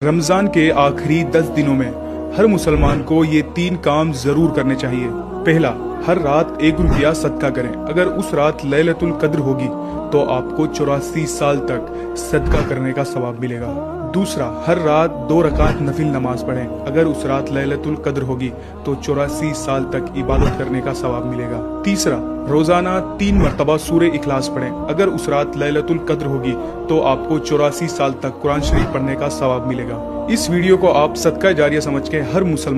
रमजान के आखिरी 10 दिनों में हर मुसलमान को ये 3 काम जरूर करने चाहिए। पहला, हर रात 1 रुपया सदका करें। अगर उस रात लैलतुल कद्र होगी तो आपको 84 साल तक सदका करने का सवाब मिलेगा। दूसरा, हर रात 2 रकात नफिल नमाज पढ़ें। अगर उस रात लैलतुल कद्र होगी तो 84 साल तक इबादत करने का सवाब मिलेगा। तीसरा, रोजाना 3 मरतबा सूरे इखलास पढ़ें। अगर उस रात लैलतुल कद्र होगी तो आपको 84 साल तक कुरान शरीफ पढ़ने का सवाब मिलेगा। इस वीडियो को आप सदका जारिया समझ के हर मुसलमान